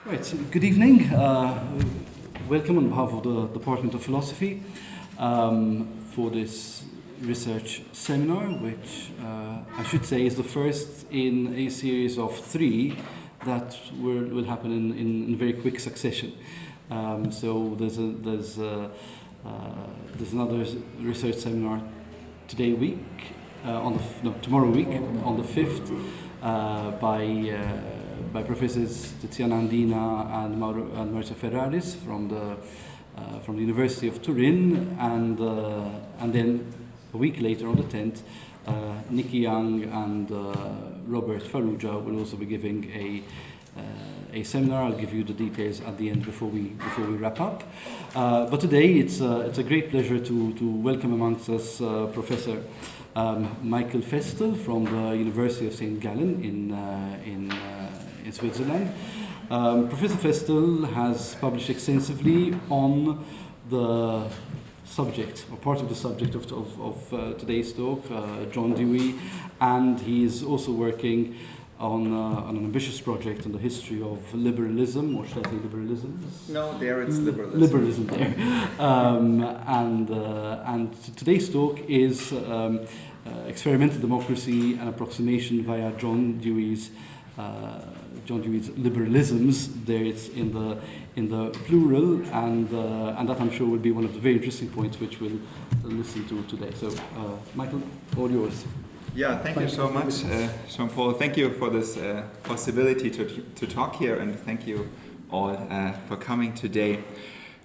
Right, so good evening. Welcome on behalf of the Department of Philosophy for this research seminar, which I should say is the first in a series of 3 that will happen in very quick succession. So there's another research seminar tomorrow week on the 5th by Professors Tiziana Andina and Mauricio Ferraris from the University of Turin, and then a week later on the 10th, Nikki Young and Robert Farrugia will also be giving a seminar. I'll give you the details at the end before we wrap up. But today it's a great pleasure to welcome amongst us Professor Michael Festl from the University of St. Gallen in Switzerland. Professor Festl has published extensively on the subject, or part of the subject of today's talk, John Dewey, and he is also working on an ambitious project on the history of liberalism, or should I say liberalisms? No, there it's liberalism. Liberalism there. And today's talk is experimental democracy and approximation via John Dewey's liberalisms. There it's in the plural, and that I'm sure will be one of the very interesting points which we'll listen to today. So, Michael, all yours. Yeah, thank you so much, Jean-Paul. Thank you for this possibility to talk here, and thank you all for coming today.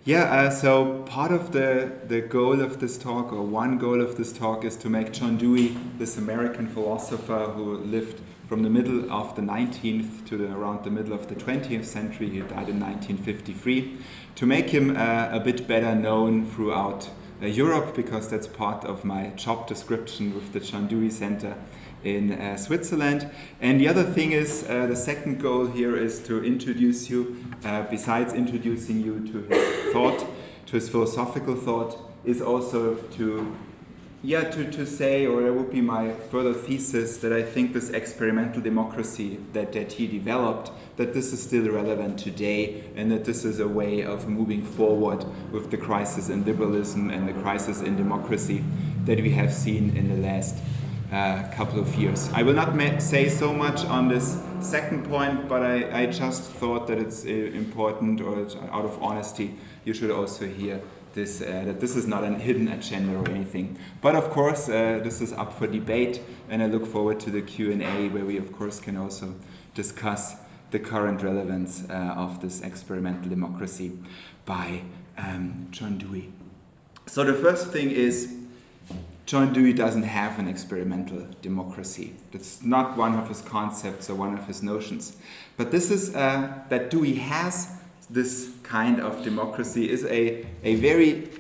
Yeah, so part of the goal of this talk, or one goal of this talk, is to make John Dewey, this American philosopher who lived from the middle of the 19th to around the middle of the 20th century, he died in 1953, to make him a bit better known throughout Europe, because that's part of my job description with the John Dewey Center in Switzerland. And the other thing is, the second goal here is to introduce you, besides introducing you to his thought, to his philosophical thought, is also to say, or that would be my further thesis, that I think this experimental democracy that he developed, that this is still relevant today, and that this is a way of moving forward with the crisis in liberalism and the crisis in democracy that we have seen in the last couple of years. I will not say so much on this second point, but I just thought that it's important, or out of honesty, you should also hear this, that this is not a hidden agenda or anything. But of course, this is up for debate, and I look forward to the Q&A, where we of course can also discuss the current relevance of this experimental democracy by John Dewey. So the first thing is, John Dewey doesn't have an experimental democracy. That's not one of his concepts or one of his notions. But this is, that Dewey has this kind of democracy is a very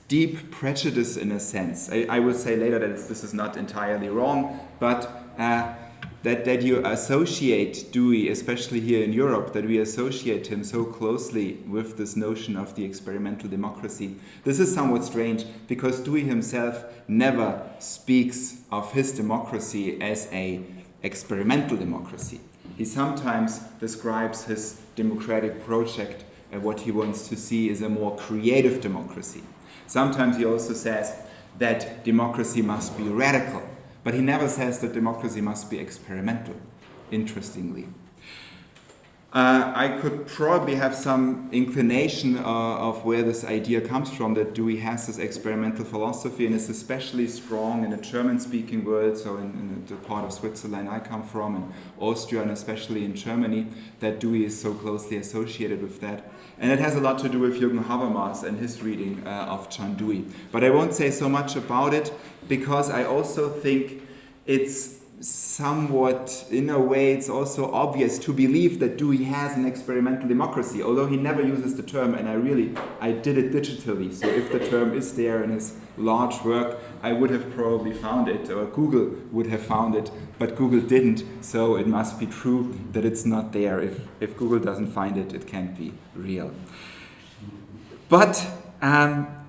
deep prejudice in a sense. I will say later that this is not entirely wrong, but that you associate Dewey, especially here in Europe, that we associate him so closely with this notion of the experimental democracy. This is somewhat strange, because Dewey himself never speaks of his democracy as an experimental democracy. He sometimes describes his democratic project, and what he wants to see is a more creative democracy. Sometimes he also says that democracy must be radical, but he never says that democracy must be experimental, interestingly. I could probably have some inclination of where this idea comes from, that Dewey has this experimental philosophy, and is especially strong in the German-speaking world, so in the part of Switzerland I come from, in Austria, and especially in Germany, that Dewey is so closely associated with that. And it has a lot to do with Jürgen Habermas and his reading of John Dewey. But I won't say so much about it, because I also think it's somewhat, in a way, it's also obvious to believe that Dewey has an experimental democracy, although he never uses the term, and I did it digitally. So if the term is there in his large work, I would have probably found it, or Google would have found it, but Google didn't, so it must be true that it's not there. If Google doesn't find it, it can't be real. But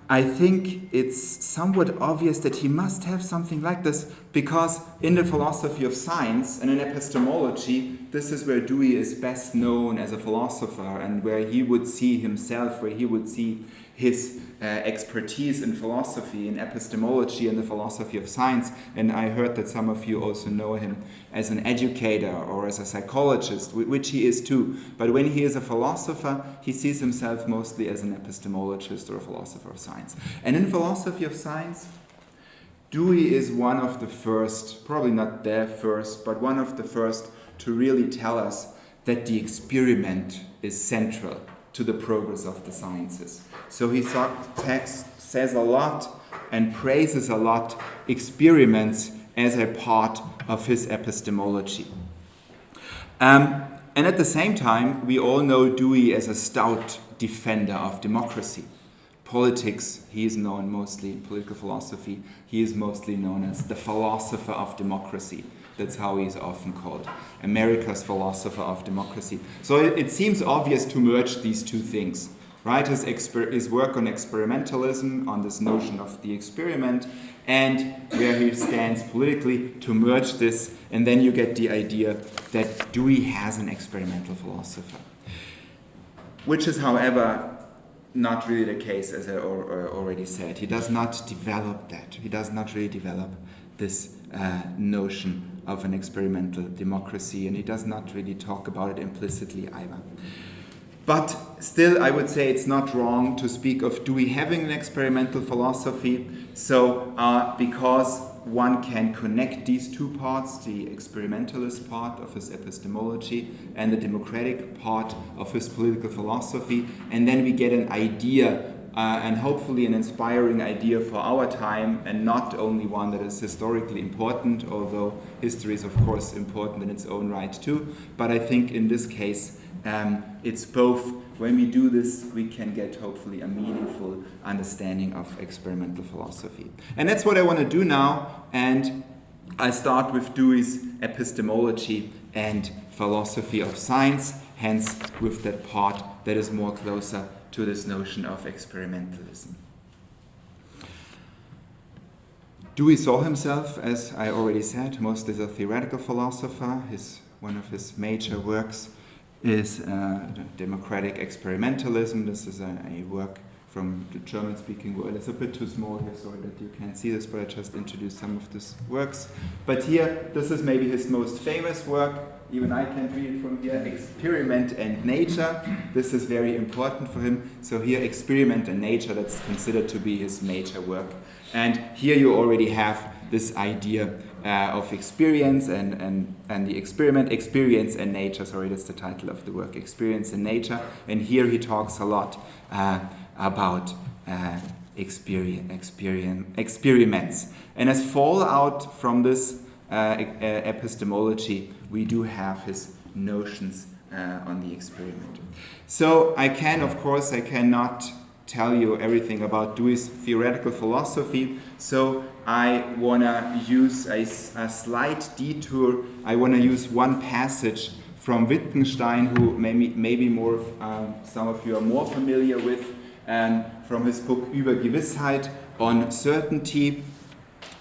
I think it's somewhat obvious that he must have something like this, because in the philosophy of science and in epistemology, this is where Dewey is best known as a philosopher, and where he would see himself, where he would see his expertise in philosophy, in epistemology, and the philosophy of science. And I heard that some of you also know him as an educator or as a psychologist, which he is too. But when he is a philosopher, he sees himself mostly as an epistemologist or a philosopher of science. And in philosophy of science, Dewey is one of the first, probably not the first, but one of the first to really tell us that the experiment is central to the progress of the sciences. So he says a lot and praises a lot experiments as a part of his epistemology. And at the same time, we all know Dewey as a stout defender of democracy. Politics, he is known mostly, in political philosophy, he is mostly known as the philosopher of democracy. That's how he is often called, America's philosopher of democracy. So it seems obvious to merge these two things, right? His work on experimentalism, on this notion of the experiment, and where he stands politically, to merge this, and then you get the idea that Dewey has an experimental philosopher. Which is, however, not really the case, as I already said. He does not develop that. He does not really develop this notion of an experimental democracy, and he does not really talk about it implicitly either. But still, I would say it's not wrong to speak of Dewey having an experimental philosophy, so because one can connect these two parts, the experimentalist part of his epistemology and the democratic part of his political philosophy, and then we get an idea, and hopefully an inspiring idea for our time, and not only one that is historically important, although history is of course important in its own right too. But I think in this case, it's both. When we do this, we can get hopefully a meaningful understanding of experimental philosophy. And that's what I want to do now, and I start with Dewey's epistemology and philosophy of science, hence with that part that is more closer to this notion of experimentalism. Dewey saw himself, as I already said, mostly as a theoretical philosopher. One of his major works is Democratic Experimentalism. This is a work from the German-speaking world. It's a bit too small here, sorry that you can't see this, but I just introduced some of these works. But here, this is maybe his most famous work. Even I can read it from here, Experiment and Nature. This is very important for him. So here, Experiment and Nature, that's considered to be his major work. And here you already have this idea of experience and the experiment, experience and nature. Sorry, that's the title of the work, Experience and Nature. And here he talks a lot about experiments. And as fallout from this epistemology, we do have his notions on the experiment. So I cannot tell you everything about Dewey's theoretical philosophy, so I want to use a slight detour. I want to use one passage from Wittgenstein, who maybe more some of you are more familiar with, from his book Über Gewissheit, on certainty.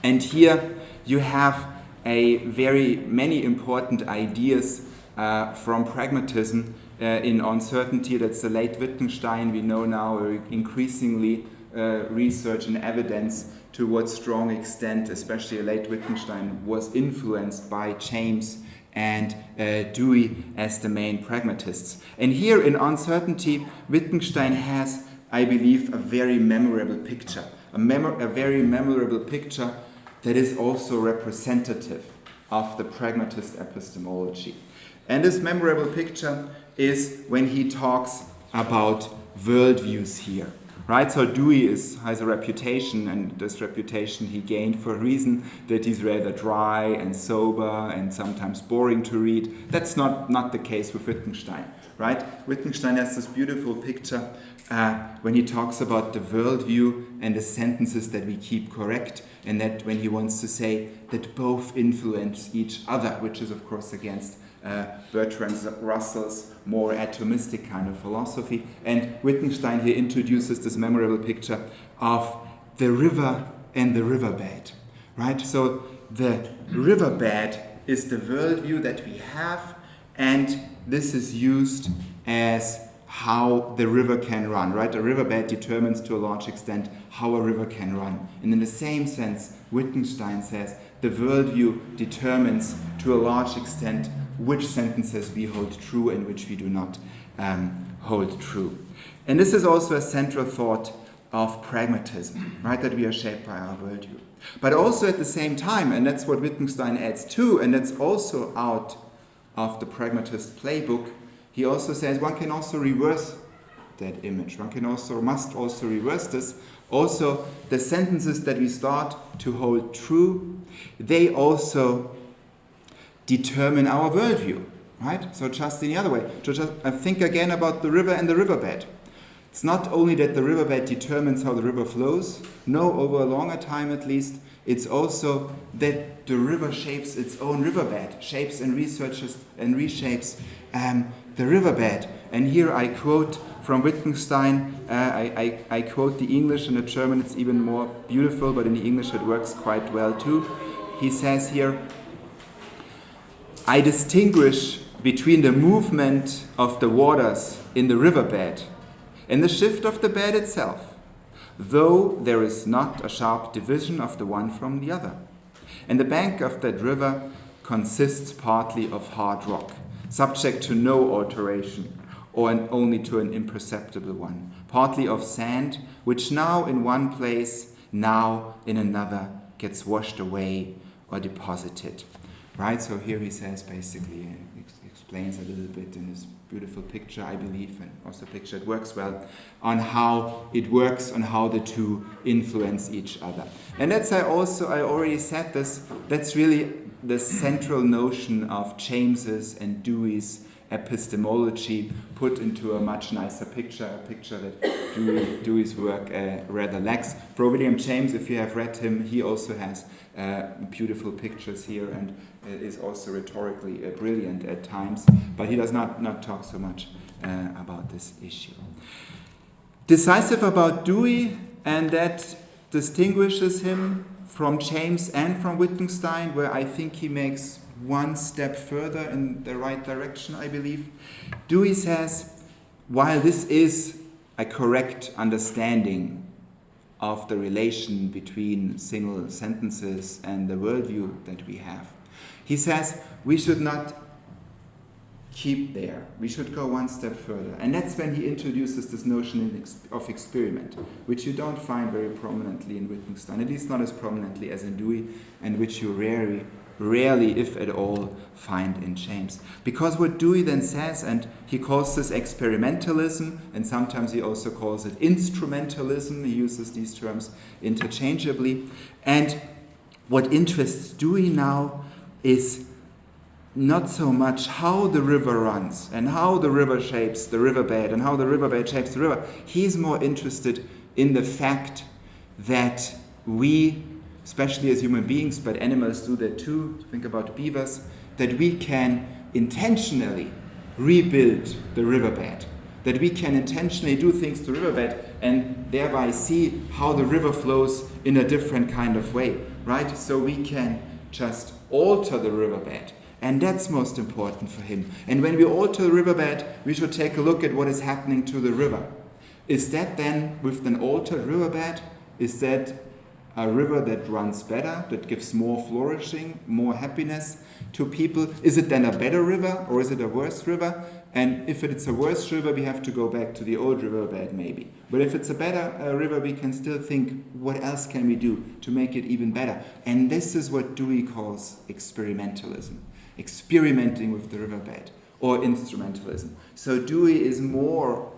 And here you have many important ideas from pragmatism in uncertainty. That's the late Wittgenstein. We know now increasingly research and evidence to what strong extent, especially late Wittgenstein, was influenced by James and Dewey as the main pragmatists. And here in uncertainty, Wittgenstein has, I believe, a very memorable picture. A very memorable picture that is also representative of the pragmatist epistemology. And this memorable picture is when he talks about worldviews here. Right, so Dewey has a reputation, and this reputation he gained for a reason that he's rather dry and sober and sometimes boring to read. That's not the case with Wittgenstein, right? Wittgenstein has this beautiful picture when he talks about the worldview and the sentences that we keep correct, and that when he wants to say that both influence each other, which is of course against Bertrand Russell's more atomistic kind of philosophy. And Wittgenstein here introduces this memorable picture of the river and the riverbed, right? So the riverbed is the worldview that we have, and this is used as how the river can run, right? A riverbed determines to a large extent how a river can run. And in the same sense, Wittgenstein says the worldview determines to a large extent which sentences we hold true and which we do not hold true. And this is also a central thought of pragmatism, right? That we are shaped by our worldview. But also at the same time, and that's what Wittgenstein adds too, and that's also out of the pragmatist playbook, he also says one can also reverse that image. One must also reverse this. Also, the sentences that we start to hold true, they also determine our worldview, right? So just in the other way. So just think again about the river and the riverbed. It's not only that the riverbed determines how the river flows, no, over a longer time at least, it's also that the river shapes its own riverbed, shapes and researches and reshapes the riverbed. And here I quote from Wittgenstein, I quote the English. In the German it's even more beautiful, but in the English it works quite well too. He says here, I distinguish between the movement of the waters in the riverbed and the shift of the bed itself, though there is not a sharp division of the one from the other. And the bank of that river consists partly of hard rock, subject to no alteration, or only to an imperceptible one, partly of sand, which now in one place, now in another, gets washed away or deposited. Right, so here he says basically, explains a little bit in this beautiful picture, I believe, and also a picture that works well, on how it works, on how the two influence each other. And that's I already said this, that's really the central notion of James's and Dewey's epistemology put into a much nicer picture, a picture that Dewey's work rather lacks. For William James, if you have read him, he also has beautiful pictures here and is also rhetorically brilliant at times, but he does not talk so much about this issue. Decisive about Dewey, and that distinguishes him from James and from Wittgenstein, where I think he makes one step further in the right direction, I believe. Dewey says, while this is a correct understanding of the relation between single sentences and the worldview that we have, he says we should not keep there. We should go one step further. And that's when he introduces this notion of experiment, which you don't find very prominently in Wittgenstein, at least not as prominently as in Dewey, and which you rarely, if at all, find in James. Because what Dewey then says, and he calls this experimentalism, and sometimes he also calls it instrumentalism, he uses these terms interchangeably, and what interests Dewey now is not so much how the river runs and how the river shapes the riverbed and how the riverbed shapes the river. He's more interested in the fact that we, especially as human beings, but animals do that too, think about beavers, that we can intentionally rebuild the riverbed, that we can intentionally do things to the riverbed and thereby see how the river flows in a different kind of way, right? So we can just alter the riverbed. And that's most important for him. And when we alter the riverbed, we should take a look at what is happening to the river. Is that then, with an altered riverbed, is that a river that runs better, that gives more flourishing, more happiness to people? Is it then a better river or is it a worse river? And if it's a worse river, we have to go back to the old riverbed maybe. But if it's a better river, we can still think, what else can we do to make it even better? And this is what Dewey calls experimentalism. Experimenting with the riverbed, or instrumentalism. So Dewey is more,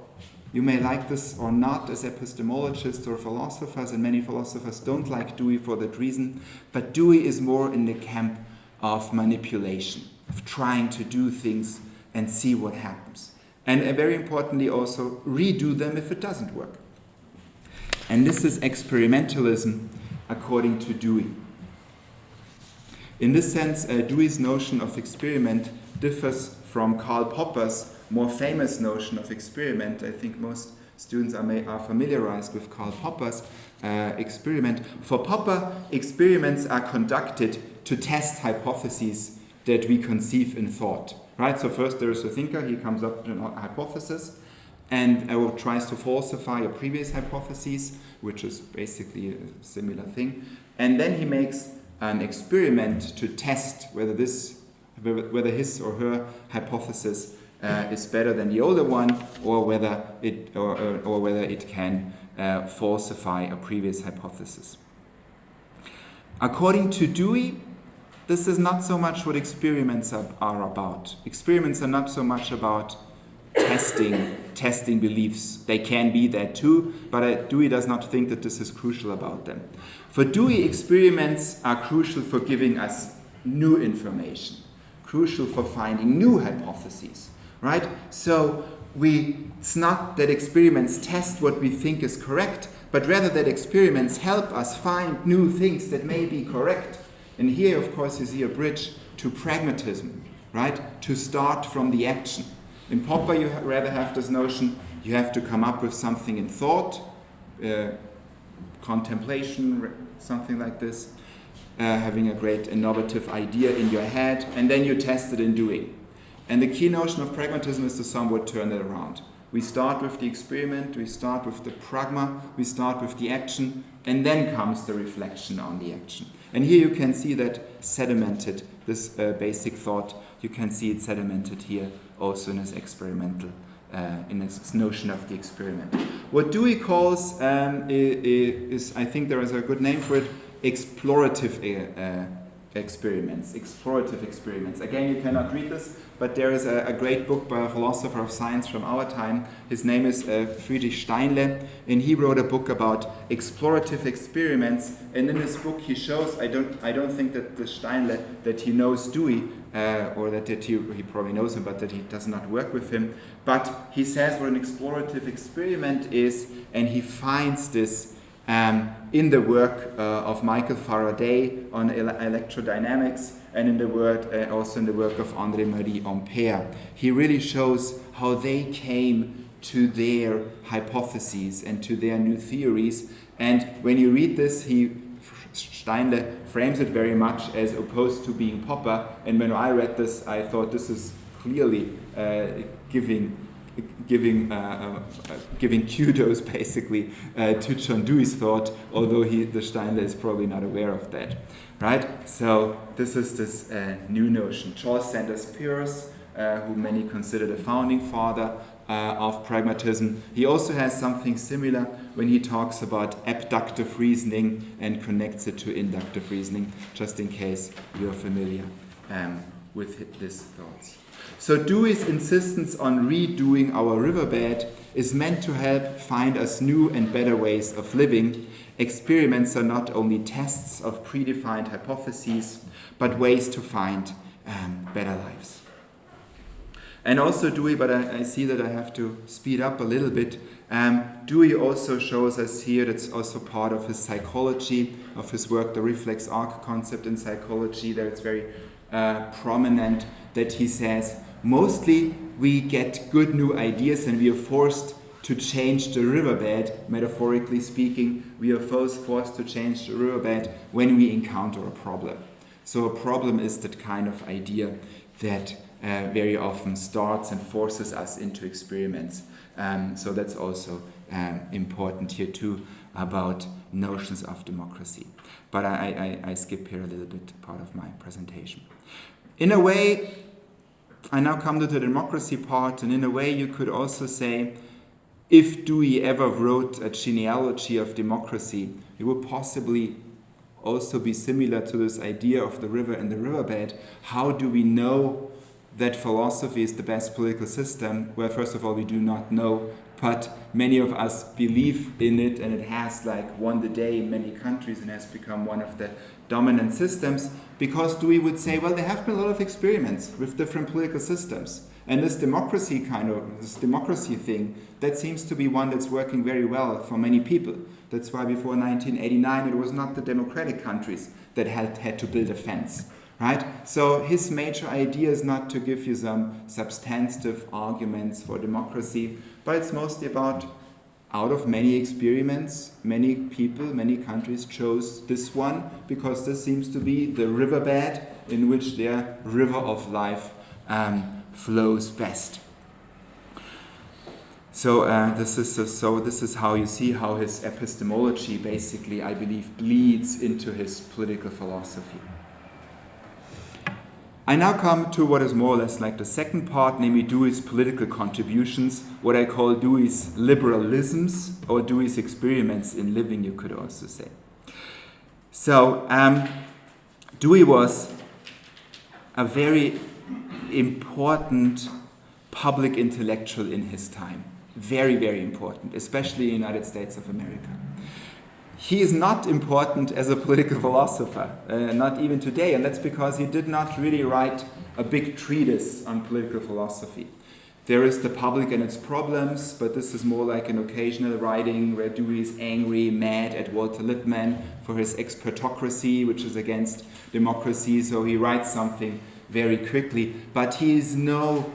you may like this or not as epistemologists or philosophers, and many philosophers don't like Dewey for that reason, but Dewey is more in the camp of manipulation, of trying to do things and see what happens. And very importantly also, redo them if it doesn't work. And this is experimentalism according to Dewey. In this sense, Dewey's notion of experiment differs from Karl Popper's more famous notion of experiment. I think most students are familiarized with Karl Popper's experiment. For Popper, experiments are conducted to test hypotheses that we conceive in thought. Right? So first there is a thinker, he comes up with a hypothesis and tries to falsify a previous hypothesis, which is basically a similar thing. And then he makes an experiment to test whether his or her hypothesis is better than the older one, or whether it can falsify a previous hypothesis. According to Dewey, this is not so much what experiments are about. Experiments are not so much about testing beliefs. They can be that too, but Dewey does not think that this is crucial about them. For Dewey, experiments are crucial for giving us new information, crucial for finding new hypotheses, right? So it's not that experiments test what we think is correct, but rather that experiments help us find new things that may be correct. And here, of course, you see a bridge to pragmatism, right? To start from the action. In Popper, you rather have this notion you have to come up with something in thought, contemplation, something like this, having a great innovative idea in your head, and then you test it in doing. And the key notion of pragmatism is to somewhat turn it around. We start with the experiment, we start with the pragma, we start with the action, and then comes the reflection on the action. And here you can see that sedimented, this basic thought, you can see it sedimented here also in this experimental, in this notion of the experiment. What Dewey calls is, I think there is a good name for it, explorative experiments. Explorative experiments. Again, you cannot read this, but there is a great book by a philosopher of science from our time. His name is Friedrich Steinle, and he wrote a book about explorative experiments. And in this book, he shows, I don't think that the Steinle that he knows Dewey, or that he probably knows him, but that he does not work with him. But he says what an explorative experiment is, and he finds this in the work of Michael Faraday on electrodynamics, and in the also in the work of André-Marie Ampère. He really shows how they came to their hypotheses and to their new theories. And when you read this, Steinle frames it very much as opposed to being Popper. And when I read this, I thought this is clearly giving kudos basically to John Dewey's thought, although the Steinle is probably not aware of that, right? So this is this new notion. Charles Sanders Peirce, who many consider the founding father of pragmatism, he also has something similar when he talks about abductive reasoning and connects it to inductive reasoning, just in case you're familiar with these thoughts. So Dewey's insistence on redoing our riverbed is meant to help find us new and better ways of living. Experiments are not only tests of predefined hypotheses, but ways to find better lives. And also Dewey, but I see that I have to speed up a little bit, Dewey also shows us here, that's also part of his psychology, of his work, the reflex arc concept in psychology, that it's very prominent, that he says, mostly we get good new ideas and we are forced to change the riverbed, metaphorically speaking, we are forced to change the riverbed when we encounter a problem. So a problem is that kind of idea that very often starts and forces us into experiments. So that's also important here too about notions of democracy. But I skip here a little bit part of my presentation. In a way, I now come to the democracy part, and in a way you could also say, if Dewey ever wrote a genealogy of democracy, it would possibly also be similar to this idea of the river and the riverbed. How do we know that philosophy is the best political system? Well, first of all, we do not know, but many of us believe in it, and it has won the day in many countries and has become one of the dominant systems, because Dewey would say, well, there have been a lot of experiments with different political systems. And this democracy thing, that seems to be one that's working very well for many people. That's why before 1989 it was not the democratic countries that had to build a fence, right? So his major idea is not to give you some substantive arguments for democracy, but it's mostly about, out of many experiments, many people, many countries chose this one because this seems to be the riverbed in which their river of life flows best. So this is how you see how his epistemology basically, I believe, bleeds into his political philosophy. I now come to what is more or less like the second part, namely Dewey's political contributions, what I call Dewey's liberalisms, or Dewey's experiments in living, you could also say. So Dewey was a very important public intellectual in his time. Very, very important, especially in the United States of America. He is not important as a political philosopher, not even today, and that's because he did not really write a big treatise on political philosophy. There is The Public and Its Problems, but this is more like an occasional writing where Dewey is angry, mad at Walter Lippmann for his expertocracy, which is against democracy, so he writes something very quickly, but he has no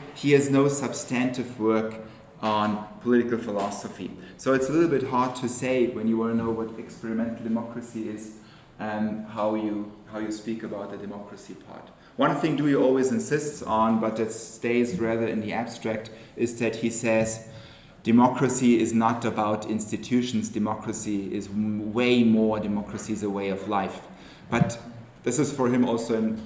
substantive work on political philosophy. So it's a little bit hard to say when you want to know what experimental democracy is and how you speak about the democracy part. One thing Dewey always insists on, but that stays rather in the abstract, is that he says democracy is not about institutions, democracy is way more, democracy is a way of life. But this is for him also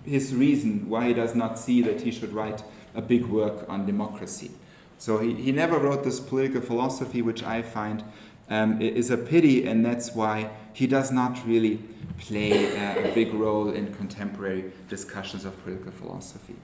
his reason why he does not see that he should write a big work on democracy. So he never wrote this political philosophy, which I find is a pity, and that's why he does not really play a big role in contemporary discussions of political philosophy.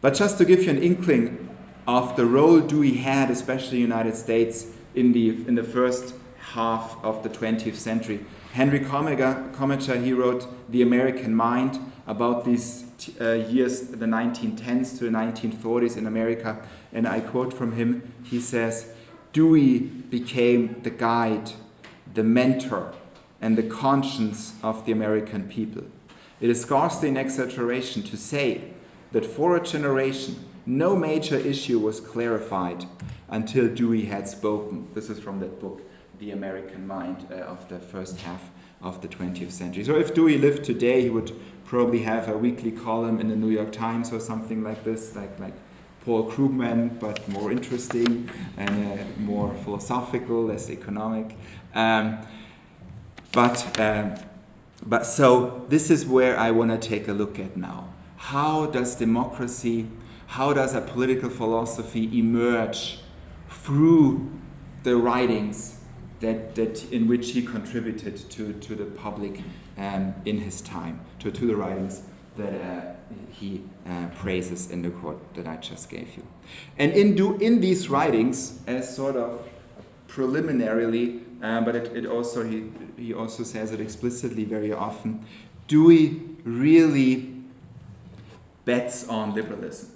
But just to give you an inkling of the role Dewey had, especially in the United States, in the first half of the 20th century, Henry Commager, he wrote The American Mind about these years, the 1910s to the 1940s in America, and I quote from him, he says, Dewey became the guide, the mentor, and the conscience of the American people. It is scarcely an exaggeration to say that for a generation, no major issue was clarified until Dewey had spoken. This is from that book, The American Mind, of the first half of the 20th century. So if Dewey lived today, he would probably have a weekly column in the New York Times or something like this, like Paul Krugman, but more interesting and more philosophical, less economic. But so this is where I want to take a look at now. How does democracy, how does a political philosophy emerge through the writings that in which he contributed to the public in his time, to the writings that he praises in the quote that I just gave you. And in these writings, as sort of preliminarily, but it also he also says it explicitly very often, Dewey really bets on liberalism.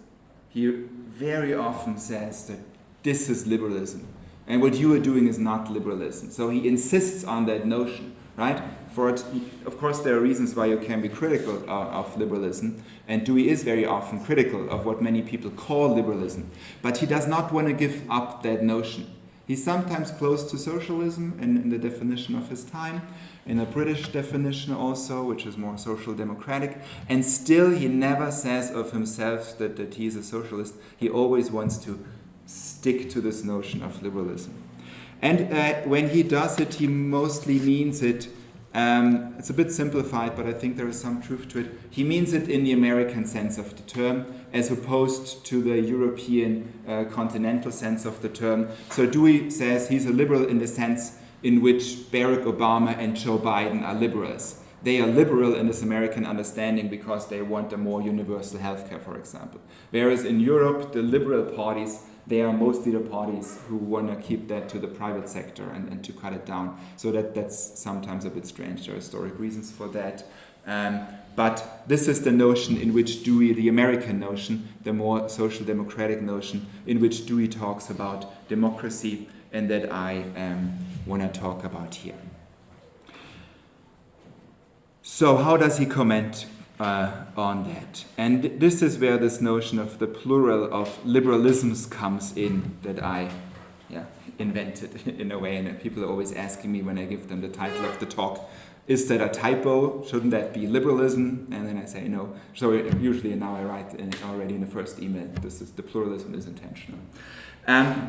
He very often says that this is liberalism, and what you are doing is not liberalism. So he insists on that notion, right? Of course, there are reasons why you can be critical of liberalism, and Dewey is very often critical of what many people call liberalism, but he does not want to give up that notion. He's sometimes close to socialism in the definition of his time, in a British definition also, which is more social democratic, and still he never says of himself that he's a socialist. He always wants to stick to this notion of liberalism. And when he does it, he mostly means it, it's a bit simplified, but I think there is some truth to it. He means it in the American sense of the term, as opposed to the European continental sense of the term. So Dewey says he's a liberal in the sense in which Barack Obama and Joe Biden are liberals. They are liberal in this American understanding because they want a more universal healthcare, for example. Whereas in Europe, the liberal parties, they are mostly the parties who want to keep that to the private sector and to cut it down. So that's sometimes a bit strange. There are historic reasons for that. But this is the notion in which Dewey, the American notion, the more social democratic notion, in which Dewey talks about democracy, and that I want to talk about here. So how does he comment on that? And this is where this notion of the plural of liberalisms comes in, that I invented in a way. And people are always asking me when I give them the title of the talk, is that a typo? Shouldn't that be liberalism? And then I say no. So usually now I write already in the first email, the pluralism is intentional.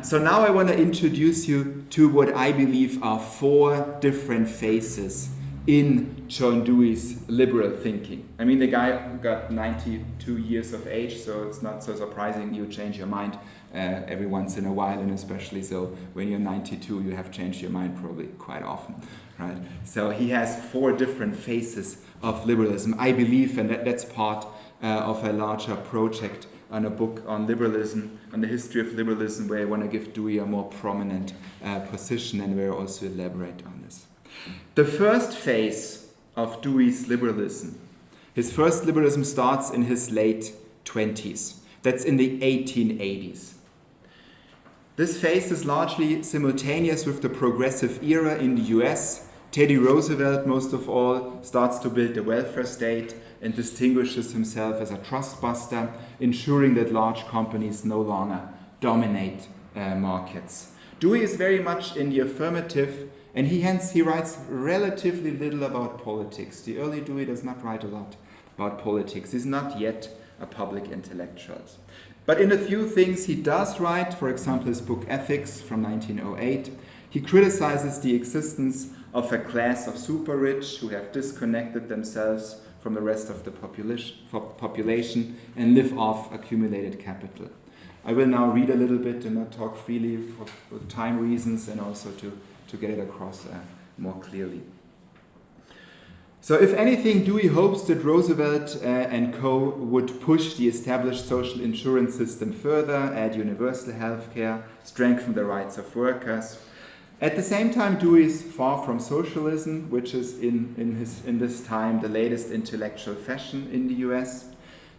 So now I want to introduce you to what I believe are 4 different phases in John Dewey's liberal thinking. I mean, the guy got 92 years of age, so it's not so surprising you change your mind every once in a while, and especially so when you're 92, you have changed your mind probably quite often, right? So he has 4 different phases of liberalism, I believe, and that's part of a larger project on a book on liberalism, on the history of liberalism, where I want to give Dewey a more prominent position and where I also elaborate on this. The first phase of Dewey's liberalism, his first liberalism starts in his late 20s. That's in the 1880s. This phase is largely simultaneous with the progressive era in the US. Teddy Roosevelt, most of all, starts to build the welfare state and distinguishes himself as a trust buster, ensuring that large companies no longer dominate markets. Dewey is very much in the affirmative, and he writes relatively little about politics. The early Dewey does not write a lot about politics. He's not yet a public intellectual. But in a few things he does write, for example, his book Ethics from 1908, he criticizes the existence of a class of super-rich who have disconnected themselves from the rest of the population and live off accumulated capital. I will now read a little bit and not talk freely for time reasons and also to get it across more clearly. So if anything, Dewey hopes that Roosevelt and co. would push the established social insurance system further, add universal health care, strengthen the rights of workers. At the same time, Dewey is far from socialism, which is in this time the latest intellectual fashion in the US.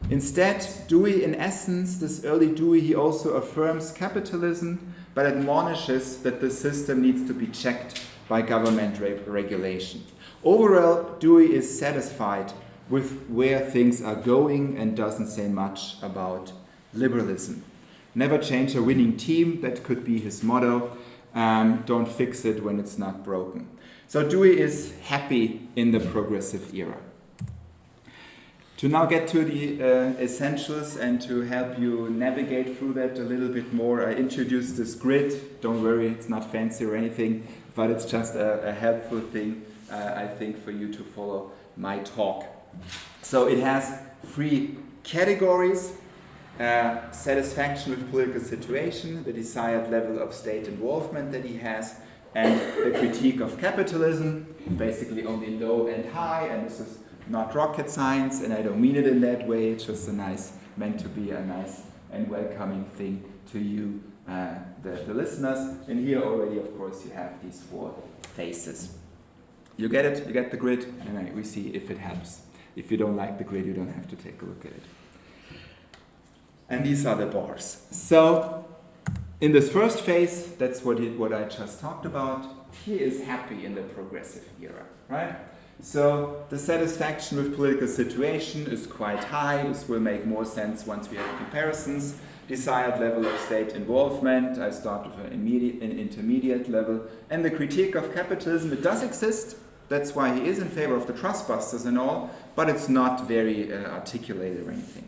Instead, Dewey, in essence, this early Dewey, he also affirms capitalism, but admonishes that the system needs to be checked by government regulation. Overall, Dewey is satisfied with where things are going and doesn't say much about liberalism. Never change a winning team, that could be his motto. Don't fix it when it's not broken. So Dewey is happy in the progressive era. To now get to the essentials and to help you navigate through that a little bit more, I introduced this grid. Don't worry, it's not fancy or anything, but it's just a helpful thing, I think, for you to follow my talk. So it has 3 categories: satisfaction with political situation, the desired level of state involvement that he has, and the critique of capitalism, basically only low and high, and this is not rocket science, and I don't mean it in that way, it's just meant to be a nice and welcoming thing to you, the listeners. And here already, of course, you have these 4 phases. You get it? You get the grid? And we see if it helps. If you don't like the grid, you don't have to take a look at it. And these are the bars. So, in this first phase, that's what I just talked about. He is happy in the progressive era, right? So the satisfaction with political situation is quite high. This will make more sense once we have comparisons. Desired level of state involvement, I start with an intermediate level. And the critique of capitalism, it does exist. That's why he is in favor of the trust busters and all, but it's not very articulated or anything.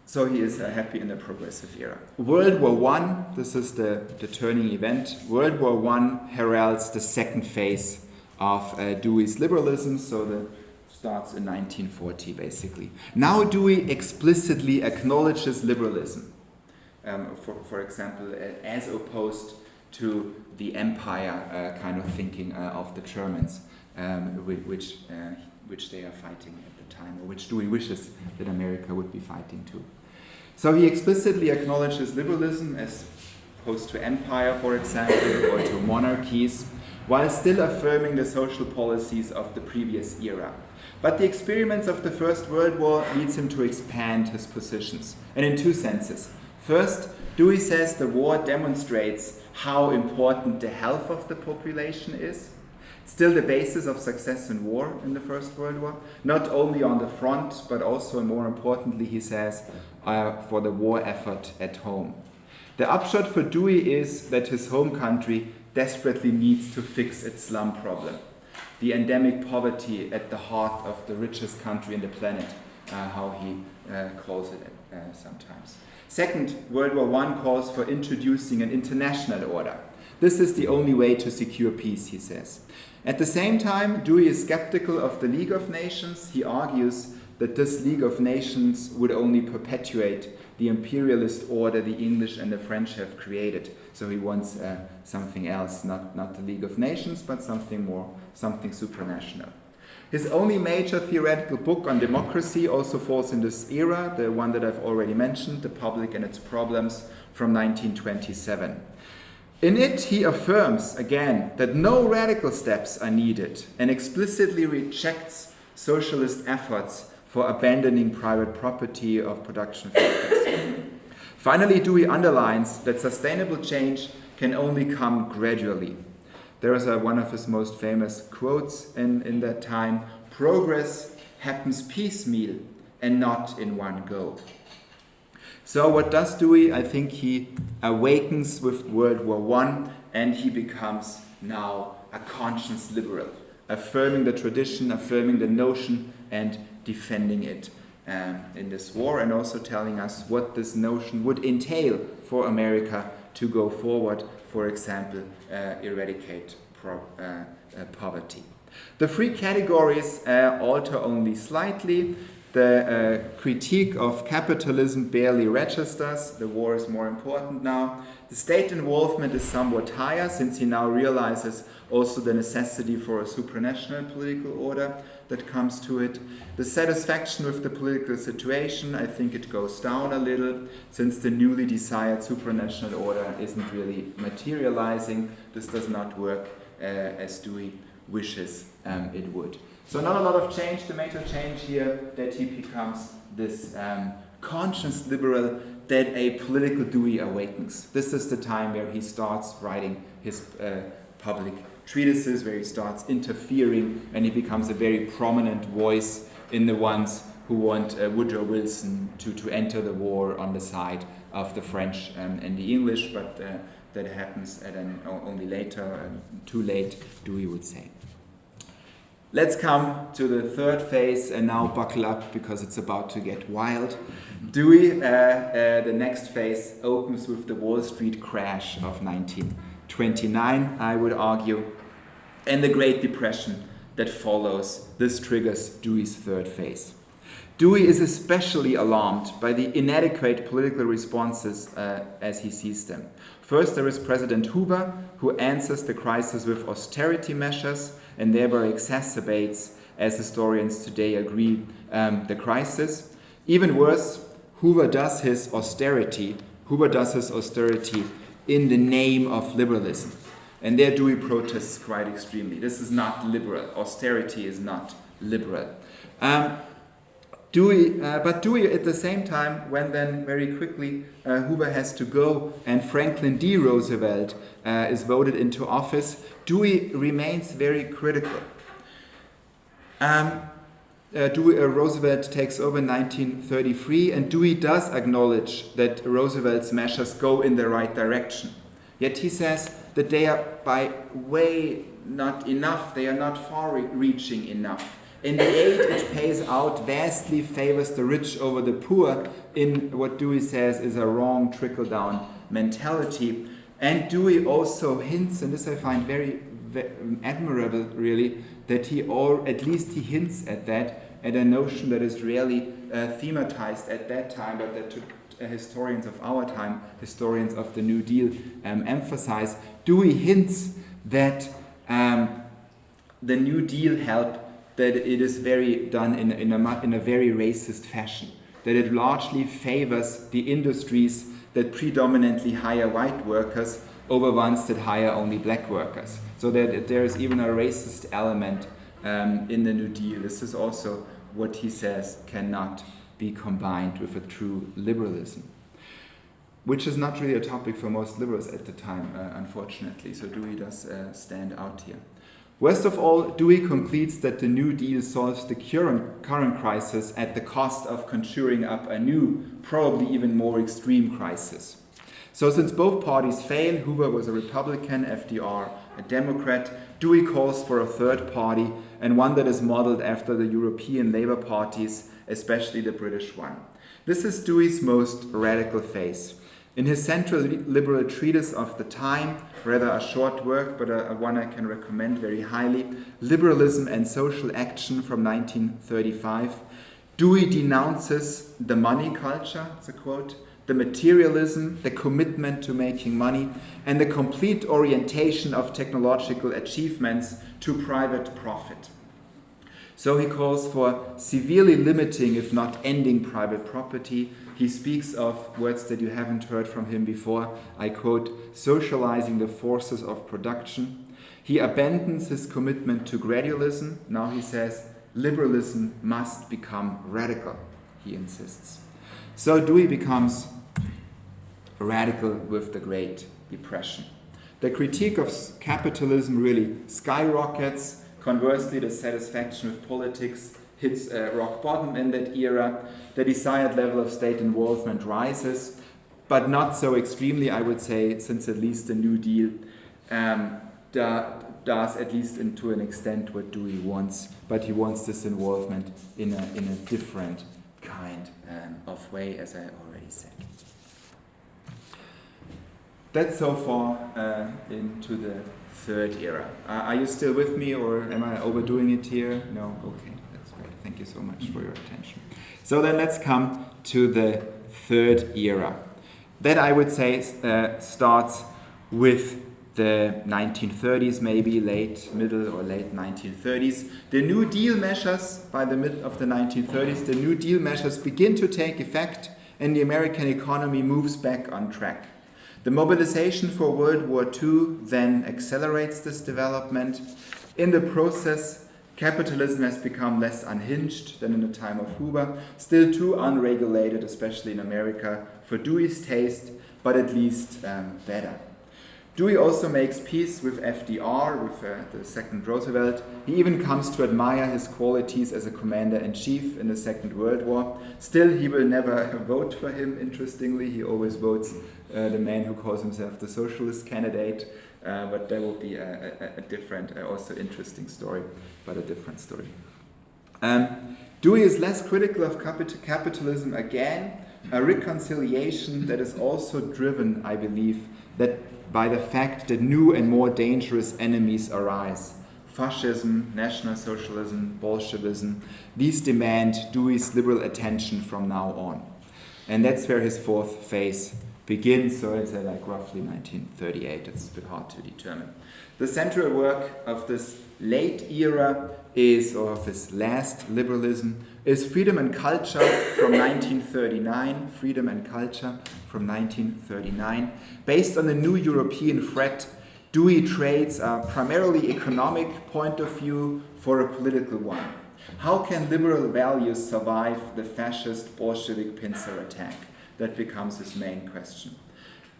So he is happy in the progressive era. World War I, this is the turning event. World War I heralds the second phase of Dewey's liberalism, so that starts in 1940 basically. Now Dewey explicitly acknowledges liberalism, for example, as opposed to the empire kind of thinking of the Germans, which they are fighting at the time, or which Dewey wishes that America would be fighting too. So he explicitly acknowledges liberalism as opposed to empire, for example, or to monarchies, while still affirming the social policies of the previous era. But the experiments of the First World War leads him to expand his positions, and in 2 senses. First, Dewey says the war demonstrates how important the health of the population is. Still the basis of success in war in the First World War, not only on the front, but also, and more importantly, he says, for the war effort at home. The upshot for Dewey is that his home country desperately needs to fix its slum problem. The endemic poverty at the heart of the richest country in the planet, how he calls it sometimes. Second, World War I calls for introducing an international order. This is the only way to secure peace, he says. At the same time, Dewey is skeptical of the League of Nations. He argues that this League of Nations would only perpetuate the imperialist order the English and the French have created. So he wants something else, not the League of Nations, but something more, something supranational. His only major theoretical book on democracy also falls in this era, the one that I've already mentioned, The Public and Its Problems, from 1927. In it, he affirms, again, that no radical steps are needed and explicitly rejects socialist efforts for abandoning private property of production factors. Finally, Dewey underlines that sustainable change can only come gradually. There is one of his most famous quotes in that time: "Progress happens piecemeal and not in one go." So what does Dewey? I think he awakens with World War I and he becomes now a conscious liberal, affirming the tradition, affirming the notion and defending it in this war, and also telling us what this notion would entail for America to go forward, for example, eradicate poverty. The three categories alter only slightly. The critique of capitalism barely registers. The war is more important now. The state involvement is somewhat higher, since he now realizes also the necessity for a supranational political order that comes to it. The satisfaction with the political situation, I think it goes down a little, since the newly desired supranational order isn't really materializing. This does not work as Dewey wishes it would. So not a lot of change. The major change here, that he becomes this conscious liberal, that a political Dewey awakens. This is the time where he starts writing his public treatises, where he starts interfering, and he becomes a very prominent voice in the ones who want Woodrow Wilson to enter the war on the side of the French and the English, but that happens only later, too late, Dewey would say. Let's come to the third phase, and now buckle up because it's about to get wild. Dewey, the next phase, opens with the Wall Street crash of 1929, I would argue, and the Great Depression that follows. This triggers Dewey's third phase. Dewey is especially alarmed by the inadequate political responses as he sees them. First, there is President Hoover, who answers the crisis with austerity measures and thereby exacerbates, as historians today agree, the crisis. Even worse, Hoover does his austerity in the name of liberalism. And there Dewey protests quite extremely. This is not liberal. Austerity is not liberal. But Dewey at the same time, when then very quickly Hoover has to go and Franklin D. Roosevelt is voted into office, Dewey remains very critical. Roosevelt takes over in 1933, and Dewey does acknowledge that Roosevelt's measures go in the right direction. Yet he says that they are by way not enough, they are not far-reaching enough. And the aid it pays out vastly favors the rich over the poor in what Dewey says is a wrong trickle-down mentality. And Dewey also hints, and this I find very admirable really, that at least he hints at that, at a notion that is rarely thematized at that time, but that historians of our time, historians of the New Deal, emphasize. Dewey hints that the New Deal helped, that it is done in a very racist fashion, that it largely favors the industries that predominantly hire white workers over ones that hire only black workers. So that there is even a racist element in the New Deal. This is also what he says cannot be combined with a true liberalism. which is not really a topic for most liberals at the time, unfortunately. So Dewey does stand out here. Worst of all, Dewey concludes that the New Deal solves the current crisis at the cost of conjuring up a new, probably even more extreme crisis. So since both parties fail, Hoover was a Republican, FDR a Democrat, Dewey calls for a third party, and one that is modeled after the European Labour parties, especially the British one. This is Dewey's most radical phase. In his central liberal treatise of the time, rather a short work, but one I can recommend very highly, Liberalism and Social Action from 1935, Dewey denounces the money culture, it's a quote, the materialism, the commitment to making money, and the complete orientation of technological achievements to private profit. So he calls for severely limiting, if not ending, private property. He speaks of words that you haven't heard from him before. I quote, socializing the forces of production. He abandons his commitment to gradualism. Now he says, liberalism must become radical, he insists. So Dewey becomes radical with the Great Depression. The critique of capitalism really skyrockets. Conversely, the satisfaction with politics hits rock bottom in that era. The desired level of state involvement rises, but not so extremely, I would say, since at least the New Deal does, at least to an extent, what Dewey wants. But he wants this involvement in a different kind of way, as I already said. That's so far into the third era. Are you still with me, or am I overdoing it here? No? Okay, that's great. Thank you so much for your attention. So then let's come to the third era. That, I would say, starts with the 1930s, maybe middle or late 1930s. The New Deal measures, by the mid of the 1930s, the New Deal measures begin to take effect, and the American economy moves back on track. The mobilization for World War II then accelerates this development. In the process, capitalism has become less unhinged than in the time of Hoover, still too unregulated, especially in America, for Dewey's taste, but at least better. Dewey also makes peace with FDR, with the second Roosevelt. He even comes to admire his qualities as a commander-in-chief in the Second World War. Still, he will never vote for him, interestingly. He always votes the man who calls himself the socialist candidate. But that will be a different, also interesting story, but a different story. Dewey is less critical of capitalism again, a reconciliation that is also driven, I believe, by the fact that new and more dangerous enemies arise. Fascism, National Socialism, Bolshevism, these demand Dewey's liberal attention from now on. And that's where his fourth phase begins, so it's like roughly 1938, it's a bit hard to determine. The central work of this late era or of this last liberalism, is Freedom and Culture from 1939, Freedom and Culture from 1939. Based on the new European threat, Dewey trades a primarily economic point of view for a political one. How can liberal values survive the fascist Bolshevik pincer attack? That becomes his main question.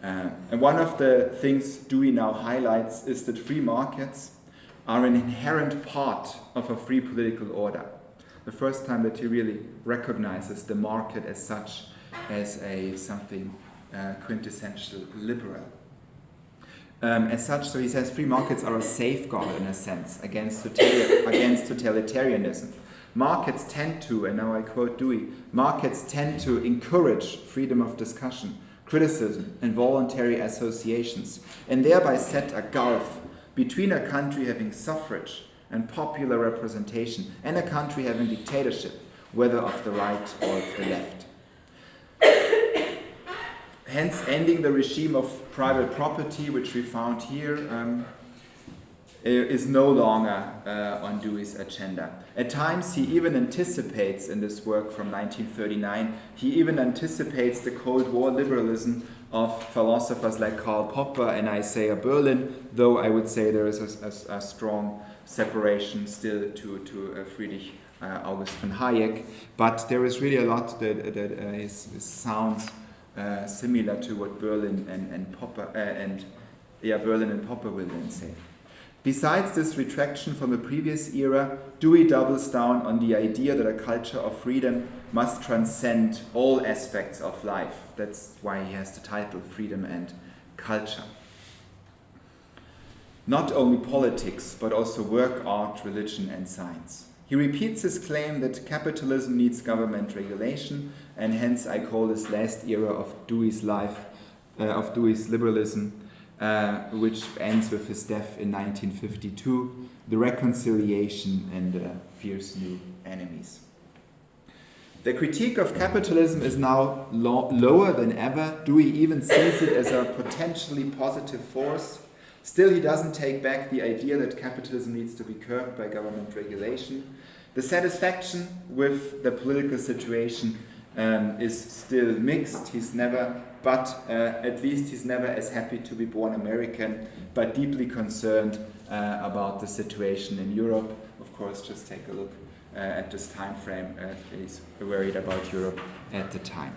And one of the things Dewey now highlights is that free markets are an inherent part of a free political order. The first time that he really recognizes the market as such as something quintessential liberal. As such, so he says free markets are a safeguard in a sense against totalitarianism. Markets tend to, and now I quote Dewey, markets tend to encourage freedom of discussion, criticism, and voluntary associations, and thereby set a gulf between a country having suffrage and popular representation and a country having dictatorship, whether of the right or of the left. Hence, ending the regime of private property, which we found here, is no longer on Dewey's agenda. At times, he even anticipates in this work from 1939, he even anticipates the Cold War liberalism of philosophers like Karl Popper and Isaiah Berlin, though I would say there is a strong separation still to Friedrich August von Hayek. But there is really a lot that his sounds similar to what Berlin and Popper will then say. Besides this retraction from the previous era, Dewey doubles down on the idea that a culture of freedom must transcend all aspects of life. That's why he has the title Freedom and Culture. Not only politics, but also work, art, religion, and science. He repeats his claim that capitalism needs government regulation, and hence I call this last era of Dewey's life, of Dewey's liberalism, which ends with his death in 1952, the reconciliation and the fierce new enemies. The critique of capitalism is now lower than ever. Dewey even sees it as a potentially positive force. Still, he doesn't take back the idea that capitalism needs to be curbed by government regulation. The satisfaction with the political situation is still mixed. At least he's never as happy to be born American, but deeply concerned about the situation in Europe. Of course, just take a look at this time frame. He's worried about Europe at the time.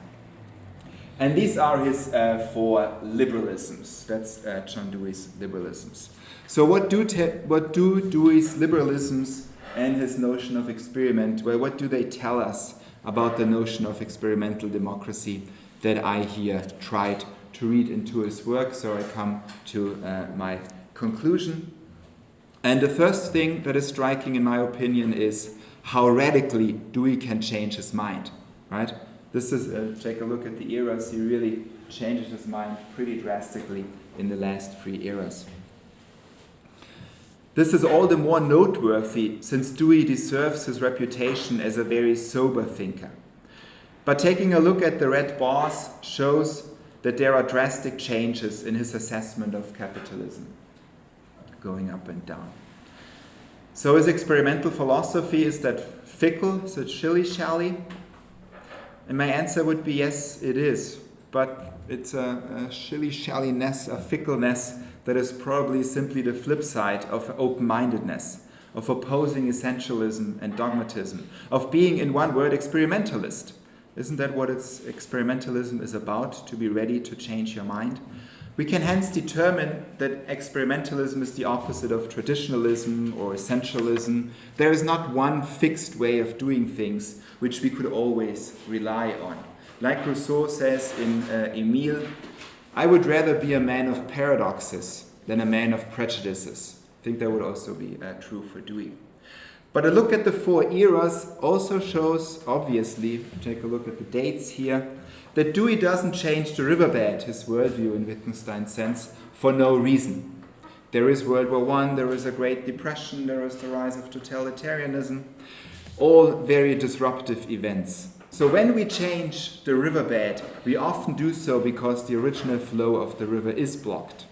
And these are his 4 liberalisms. That's John Dewey's liberalisms. So what do Dewey's liberalisms and his notion of experiment, well, what do they tell us about the notion of experimental democracy that I here tried to read into his work? So I come to my conclusion. And the first thing that is striking in my opinion is how radically Dewey can change his mind, right? This is, take a look at the eras, he really changes his mind pretty drastically in the last 3 eras. This is all the more noteworthy since Dewey deserves his reputation as a very sober thinker. But taking a look at the red bars shows that there are drastic changes in his assessment of capitalism, going up and down. So his experimental philosophy, is that fickle, is it shilly-shally? And my answer would be yes, it is. But it's a shilly-shalliness, a fickleness that is probably simply the flip side of open-mindedness, of opposing essentialism and dogmatism, of being, in one word, experimentalist. Isn't that what experimentalism is about, to be ready to change your mind? We can hence determine that experimentalism is the opposite of traditionalism or essentialism. There is not one fixed way of doing things which we could always rely on. Like Rousseau says in Emile, I would rather be a man of paradoxes than a man of prejudices. I think that would also be true for Dewey. But a look at the 4 eras also shows, obviously, take a look at the dates here, that Dewey doesn't change the riverbed, his worldview in Wittgenstein's sense, for no reason. There is World War I, there is a Great Depression, there is the rise of totalitarianism, all very disruptive events. So when we change the riverbed, we often do so because the original flow of the river is blocked.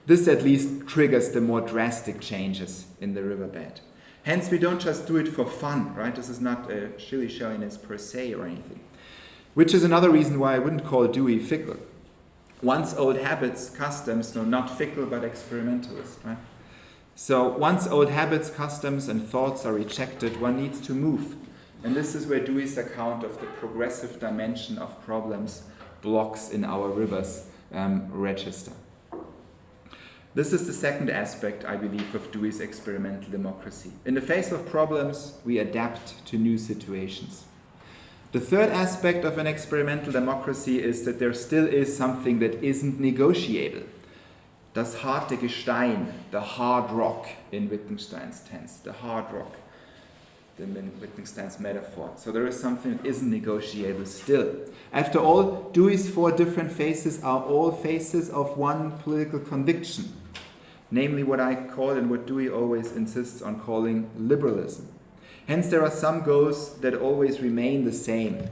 This at least triggers the more drastic changes in the riverbed. Hence, we don't just do it for fun, right? This is not a shilly-shalliness per se or anything. Which is another reason why I wouldn't call Dewey fickle. Once old habits, customs, no, not fickle but experimentalist, right? So once old habits, customs, and thoughts are rejected, one needs to move. And this is where Dewey's account of the progressive dimension of problems blocks in our rivers register. This is the second aspect, I believe, of Dewey's experimental democracy. In the face of problems, we adapt to new situations. The third aspect of an experimental democracy is that there still is something that isn't negotiable. Das harte Gestein, the hard rock in Wittgenstein's tense, the hard rock, in Wittgenstein's metaphor. So there is something that isn't negotiable still. After all, Dewey's 4 different phases are all phases of one political conviction, namely what I call and what Dewey always insists on calling liberalism. Hence, there are some goals that always remain the same.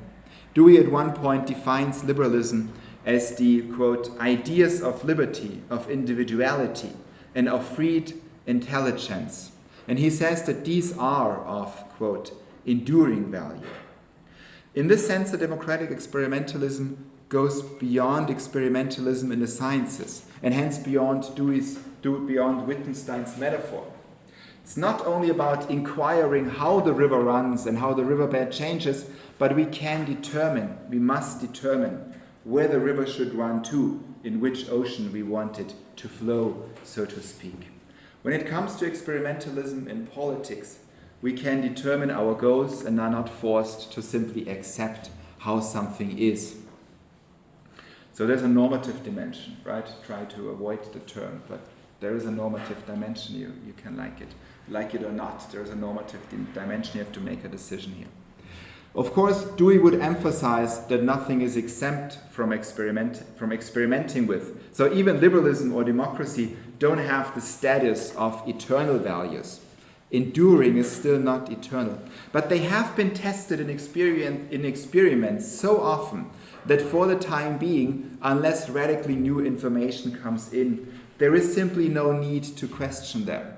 Dewey at one point defines liberalism as the, quote, ideas of liberty, of individuality, and of freed intelligence. And he says that these are of, quote, enduring value. In this sense, the democratic experimentalism goes beyond experimentalism in the sciences, and hence beyond Wittgenstein's metaphor. It's not only about inquiring how the river runs and how the riverbed changes, but we must determine where the river should run to, in which ocean we want it to flow, so to speak. When it comes to experimentalism in politics, we can determine our goals and are not forced to simply accept how something is. So there's a normative dimension, right? Try to avoid the term, but there is a normative dimension. You can like it or not. There is a normative dimension. You have to make a decision here. Of course, Dewey would emphasize that nothing is exempt from experimenting with. So even liberalism or democracy don't have the status of eternal values. Enduring is still not eternal. But they have been tested in experiments so often that for the time being, unless radically new information comes in, there is simply no need to question them.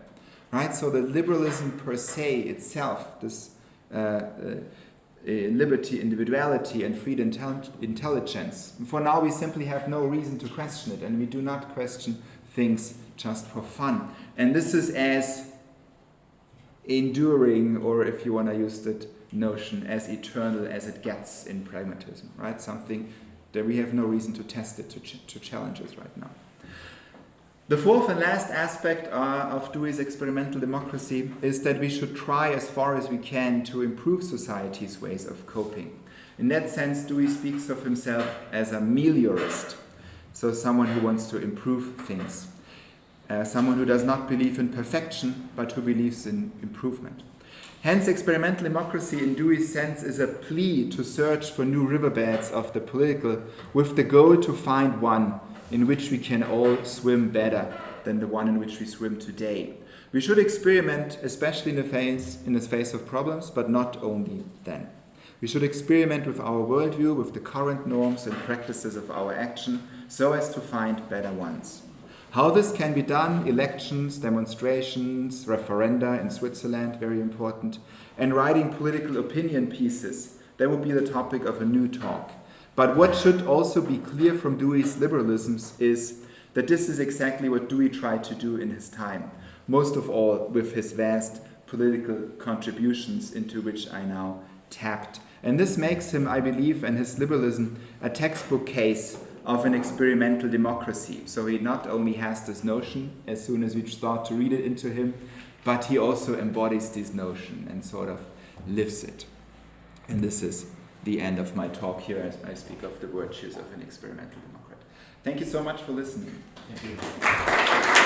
Right? So the liberalism per se itself, this liberty, individuality, and free intelligence. For now, we simply have no reason to question it, and we do not question things just for fun. And this is as enduring, or if you want to use that notion, as eternal as it gets in pragmatism, right? Something that we have no reason to test it, to challenge it right now. The fourth and last aspect of Dewey's experimental democracy is that we should try as far as we can to improve society's ways of coping. In that sense, Dewey speaks of himself as a meliorist, so someone who wants to improve things, someone who does not believe in perfection, but who believes in improvement. Hence, experimental democracy in Dewey's sense is a plea to search for new riverbeds of the political with the goal to find one in which we can all swim better than the one in which we swim today. We should experiment, especially in the face of problems, but not only then. We should experiment with our worldview, with the current norms and practices of our action, so as to find better ones. How this can be done, elections, demonstrations, referenda in Switzerland, very important, and writing political opinion pieces, that would be the topic of a new talk. But what should also be clear from Dewey's liberalisms is that this is exactly what Dewey tried to do in his time, most of all with his vast political contributions into which I now tapped. And this makes him, I believe, and his liberalism, a textbook case of an experimental democracy. So he not only has this notion as soon as we start to read it into him, but he also embodies this notion and sort of lives it. And this is the end of my talk here as I speak of the virtues of an experimental democrat. Thank you so much for listening. Thank you.